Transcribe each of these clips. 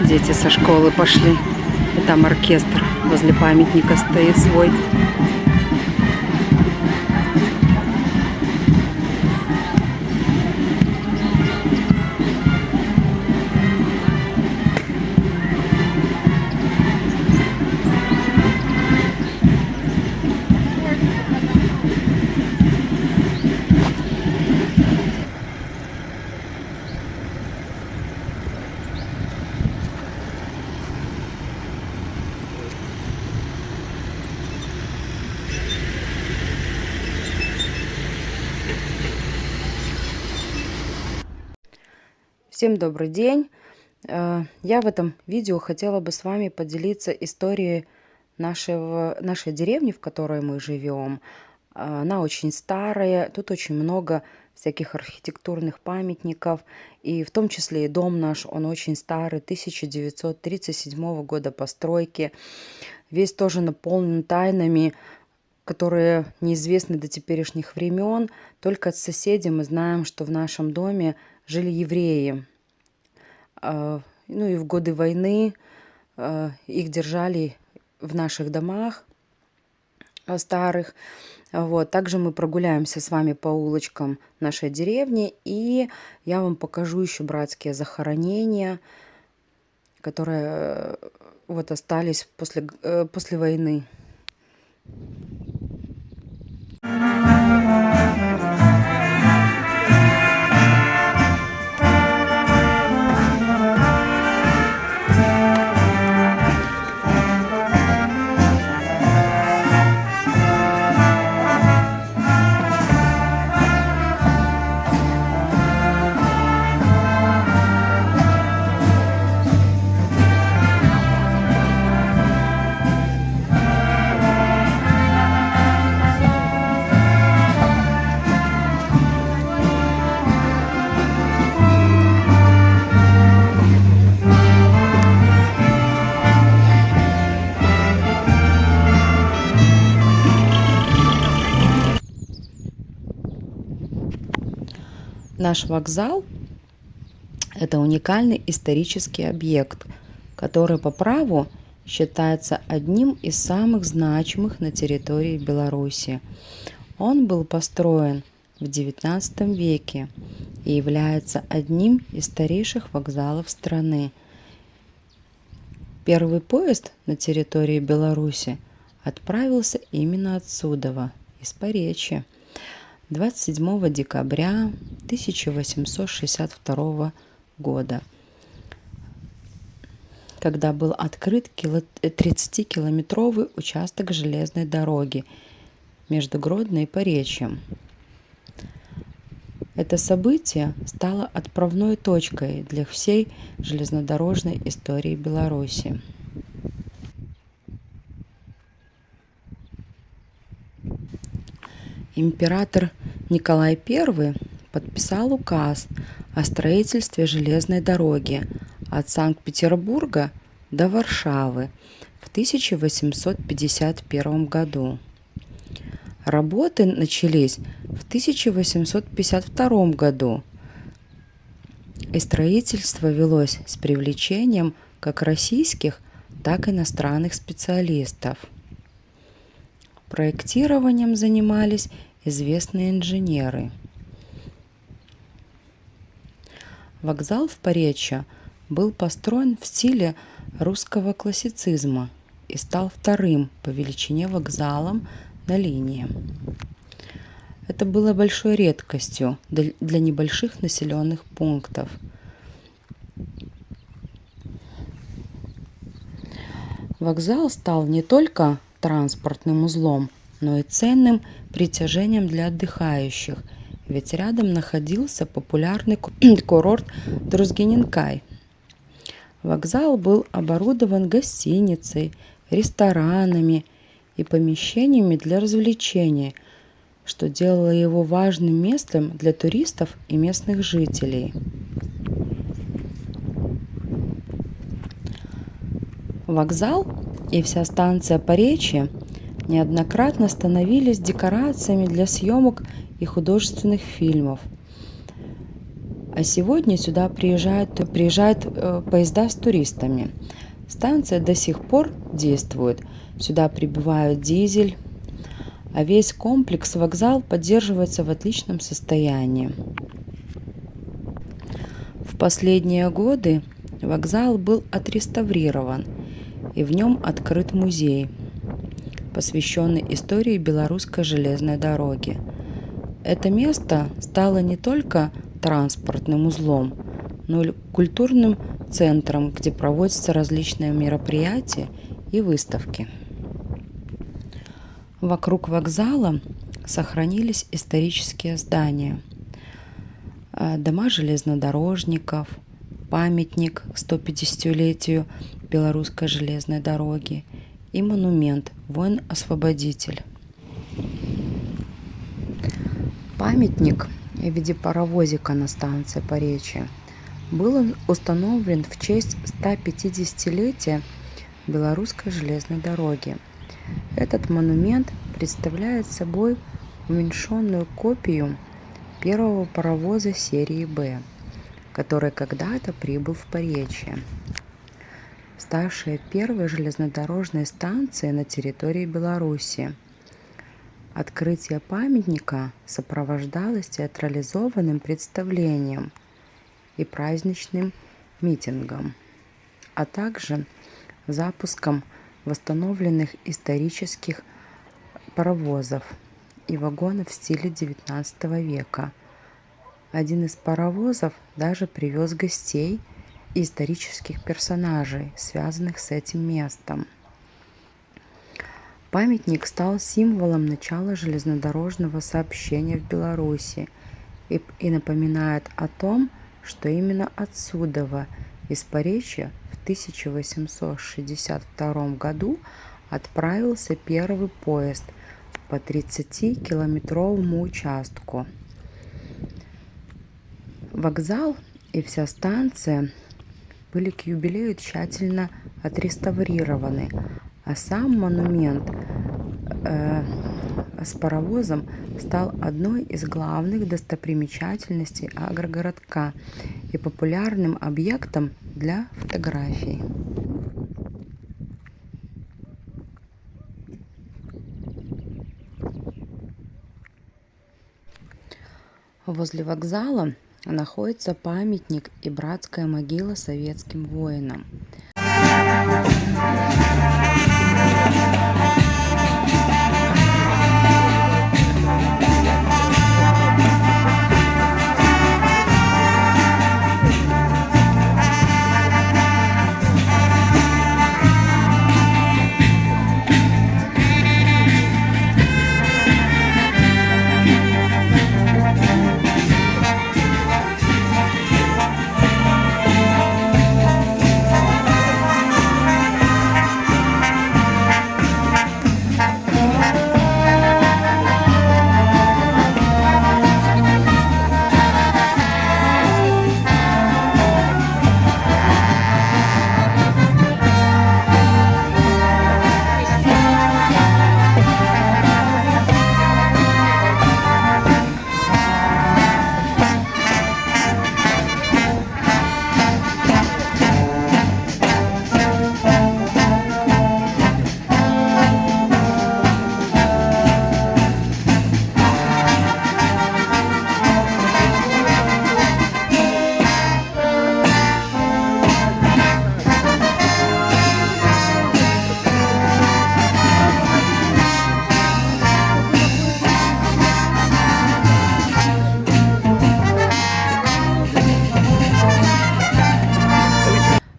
Дети со школы пошли. И там оркестр возле памятника стоит свой. Всем добрый день! Я в этом видео хотела бы с вами поделиться историей нашей деревни, в которой мы живем. Она очень старая, тут очень много всяких архитектурных памятников, и в том числе и дом наш, он очень старый, 1937 года постройки. Весь тоже наполнен тайнами, которые неизвестны до теперешних времен. Только от соседей мы знаем, что в нашем доме жили евреи. Ну и в годы войны их держали в наших домах старых. Вот. Также мы прогуляемся с вами по улочкам нашей деревни, и я вам покажу еще братские захоронения, которые вот остались после войны. Наш вокзал – это уникальный исторический объект, который по праву считается одним из самых значимых на территории Беларуси. Он был построен в XIX веке и является одним из старейших вокзалов страны. Первый поезд на территории Беларуси отправился именно отсюда, из Поречья, 27 декабря 1862 года, когда был открыт 30-километровый участок железной дороги между Гродно и Поречьем. Это событие стало отправной точкой для всей железнодорожной истории Беларуси. Император Николай I подписал указ о строительстве железной дороги от Санкт-Петербурга до Варшавы в 1851 году. Работы начались в 1852 году, и строительство велось с привлечением как российских, так и иностранных специалистов. Проектированием занимались известные инженеры. Вокзал в Поречье был построен в стиле русского классицизма и стал вторым по величине вокзалом на линии. Это было большой редкостью для небольших населенных пунктов. Вокзал стал не только транспортным узлом, но и ценным притяжением для отдыхающих, ведь рядом находился популярный курорт Друзгининкай. Вокзал был оборудован гостиницей, ресторанами и помещениями для развлечений, что делало его важным местом для туристов и местных жителей. Вокзал и вся станция Поречье неоднократно становились декорациями для съемок и художественных фильмов. А сегодня сюда приезжают поезда с туристами. Станция до сих пор действует. Сюда прибывают дизель, а весь комплекс вокзал поддерживается в отличном состоянии. В последние годы вокзал был отреставрирован, и в нем открыт музей, посвященный истории белорусской железной дороги. Это место стало не только транспортным узлом, но и культурным центром, где проводятся различные мероприятия и выставки. Вокруг вокзала сохранились исторические здания, дома железнодорожников, памятник 150-летию белорусской железной дороги и монумент «Воин-освободитель». Памятник в виде паровозика на станции Поречье был установлен в честь 150-летия белорусской железной дороги. Этот монумент представляет собой уменьшенную копию первого паровоза серии «Б», который когда-то прибыл в Поречье, ставшей первой железнодорожной станцией на территории Беларуси. Открытие памятника сопровождалось театрализованным представлением и праздничным митингом, а также запуском восстановленных исторических паровозов и вагонов в стиле XIX века. Один из паровозов даже привез гостей и исторических персонажей, связанных с этим местом. Памятник стал символом начала железнодорожного сообщения в Беларуси и напоминает о том, что именно отсюда, из Поречья, в 1862 году отправился первый поезд по 30-километровому участку. Вокзал и вся станция были к юбилею тщательно отреставрированы, а сам монумент с паровозом стал одной из главных достопримечательностей агрогородка и популярным объектом для фотографий. Возле вокзала находится памятник и братская могила советским воинам.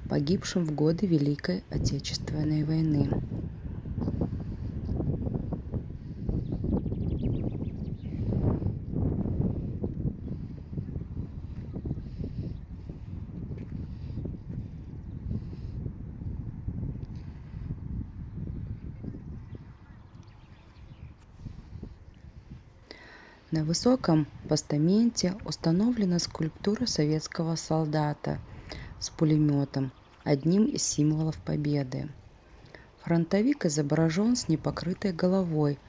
Погибшим в годы Великой Отечественной войны. На высоком постаменте установлена скульптура советского солдата с пулеметом, одним из символов победы. Фронтовик изображен с непокрытой головой,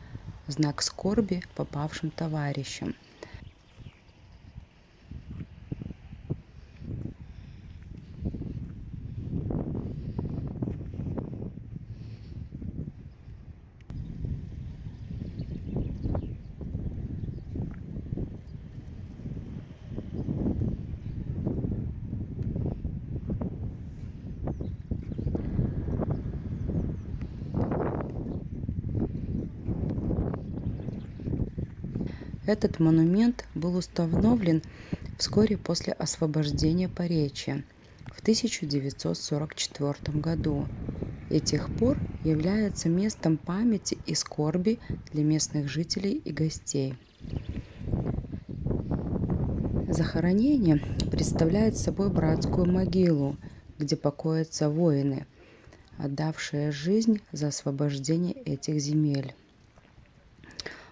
знак скорби по павшим товарищам. Этот монумент был установлен вскоре после освобождения Поречья в 1944 году и с тех пор является местом памяти и скорби для местных жителей и гостей. Захоронение представляет собой братскую могилу, где покоятся воины, отдавшие жизнь за освобождение этих земель.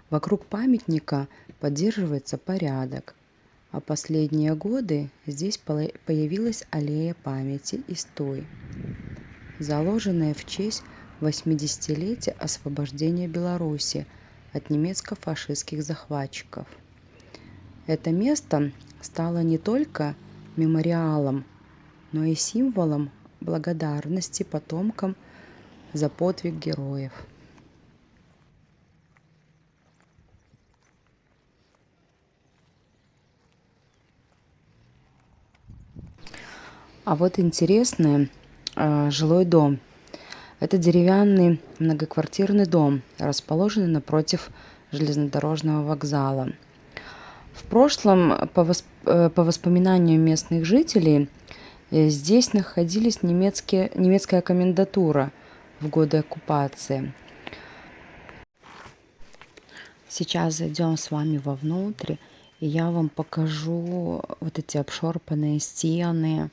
Вокруг памятника поддерживается порядок, а последние годы здесь появилась аллея памяти и стой, заложенная в честь 80-летия освобождения Беларуси от немецко-фашистских захватчиков. Это место стало не только мемориалом, но и символом благодарности потомкам за подвиг героев. А вот интересный жилой дом. Это деревянный многоквартирный дом, расположенный напротив железнодорожного вокзала. В прошлом, по воспоминаниям местных жителей, здесь находилась немецкая комендатура в годы оккупации. Сейчас зайдем с вами вовнутрь, и я вам покажу вот эти обшарпанные стены.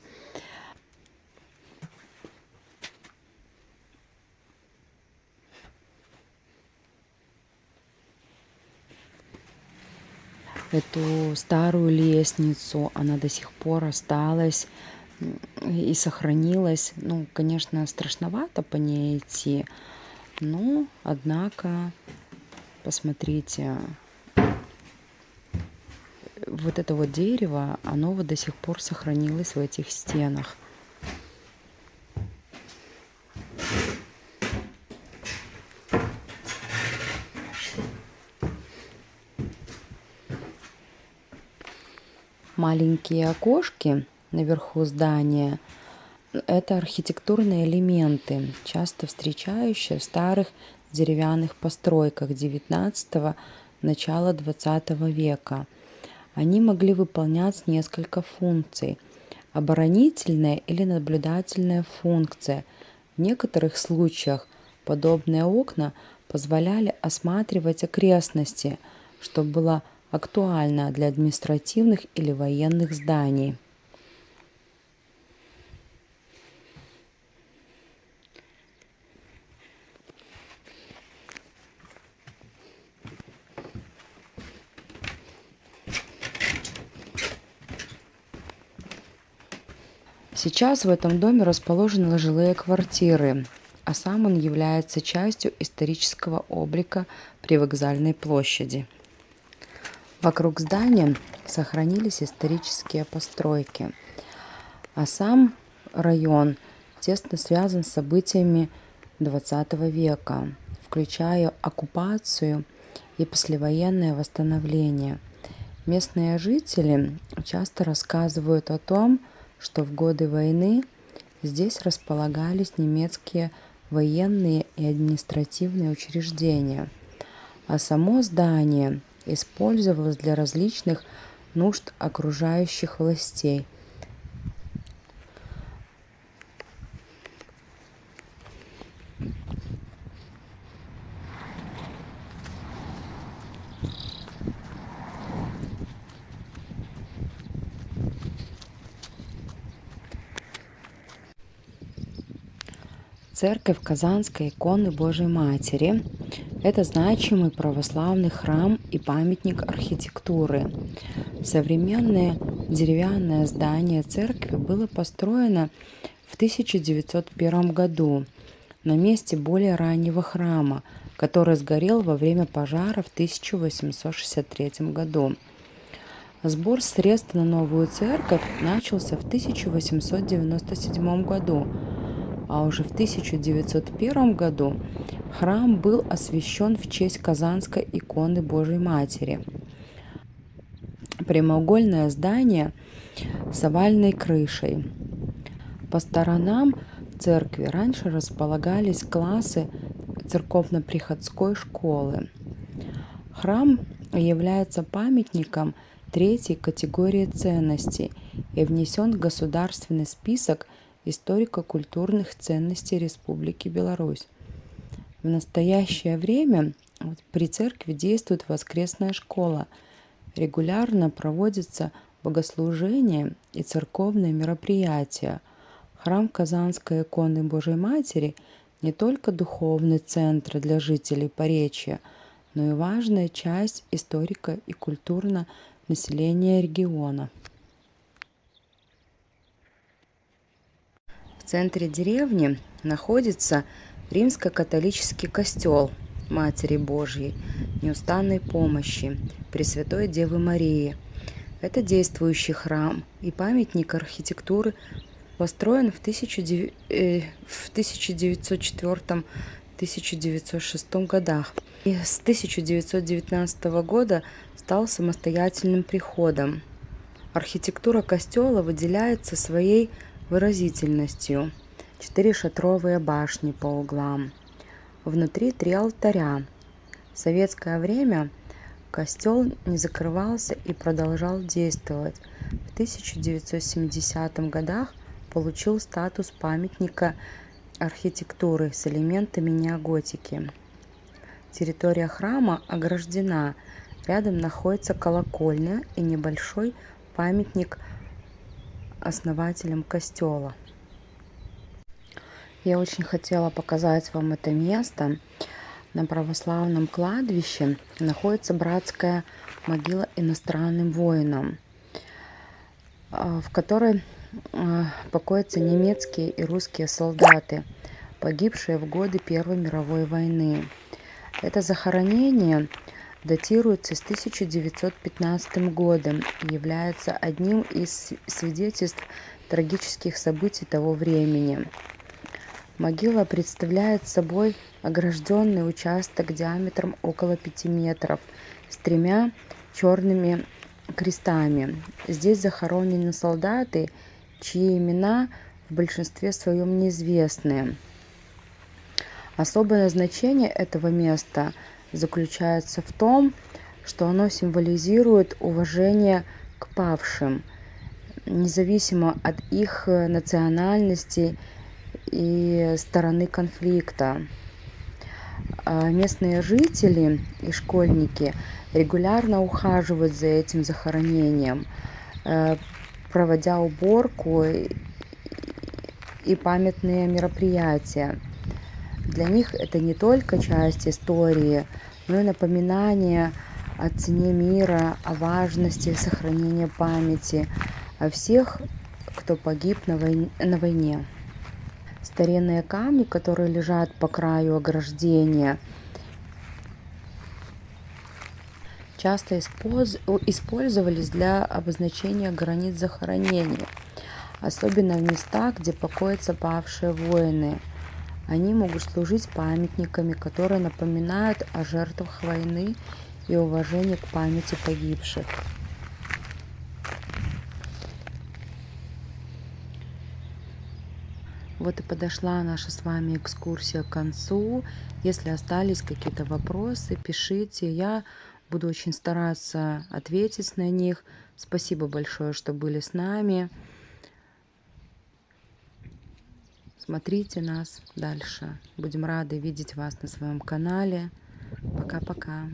Эту старую лестницу, она до сих пор осталась и сохранилась. Ну, конечно, страшновато по ней идти, но, однако, посмотрите, вот это вот дерево, оно вот до сих пор сохранилось в этих стенах. Маленькие окошки наверху здания – это архитектурные элементы, часто встречающиеся в старых деревянных постройках XIX – начала XX века. Они могли выполнять несколько функций. Оборонительная или наблюдательная функция. В некоторых случаях подобные окна позволяли осматривать окрестности, что было актуально для административных или военных зданий. Сейчас в этом доме расположены жилые квартиры, а сам он является частью исторического облика Привокзальной площади. Вокруг здания сохранились исторические постройки, а сам район тесно связан с событиями XX века, включая оккупацию и послевоенное восстановление. Местные жители часто рассказывают о том, что в годы войны здесь располагались немецкие военные и административные учреждения, а само здание использовалось для различных нужд окружающих властей. Церковь Казанской иконы Божией Матери – это значимый православный храм и памятник архитектуры. Современное деревянное здание церкви было построено в 1901 году на месте более раннего храма, который сгорел во время пожара в 1863 году. Сбор средств на новую церковь начался в 1897 году, а уже в 1901 году храм был освящен в честь Казанской иконы Божией Матери. Прямоугольное здание с овальной крышей. По сторонам церкви раньше располагались классы церковно-приходской школы. Храм является памятником третьей категории ценностей и внесен в государственный список историко-культурных ценностей Республики Беларусь. В настоящее время при церкви действует воскресная школа. Регулярно проводятся богослужения и церковные мероприятия. Храм Казанской иконы Божией Матери не только духовный центр для жителей Поречья, но и важная часть историко- и культурного населения региона. В центре деревни находится римско-католический костел Матери Божьей неустанной помощи Пресвятой Девы Марии. Это действующий храм и памятник архитектуры, построен в 1904-1906 годах и с 1919 года стал самостоятельным приходом. Архитектура костела выделяется своей выразительностью. 4 шатровые башни по углам. Внутри 3 алтаря. В советское время костел не закрывался и продолжал действовать. В 1970 годах получил статус памятника архитектуры с элементами неоготики. Территория храма ограждена. Рядом находится колокольня и небольшой памятник основателям костела. Я очень хотела показать вам это место. На православном кладбище находится братская могила иностранным воинам, в которой покоятся немецкие и русские солдаты, погибшие в годы Первой мировой войны. Это захоронение датируется с 1915 годом и является одним из свидетельств трагических событий того времени. Могила представляет собой огражденный участок диаметром около 5 метров с 3 черными крестами. Здесь захоронены солдаты, чьи имена в большинстве своем неизвестны. Особое значение этого места заключается в том, что оно символизирует уважение к павшим, независимо от их национальности и стороны конфликта. Местные жители и школьники регулярно ухаживают за этим захоронением, проводя уборку и памятные мероприятия. Для них это не только часть истории, но и напоминание о цене мира, о важности сохранения памяти о всех, кто погиб на войне. Старинные камни, которые лежат по краю ограждения, часто использовались для обозначения границ захоронений, особенно в местах, где покоятся павшие воины. Они могут служить памятниками, которые напоминают о жертвах войны и уважении к памяти погибших. Вот и подошла наша с вами экскурсия к концу. Если остались какие-то вопросы, пишите. Я буду очень стараться ответить на них. Спасибо большое, что были с нами. Смотрите нас дальше. Будем рады видеть вас на своем канале. Пока-пока.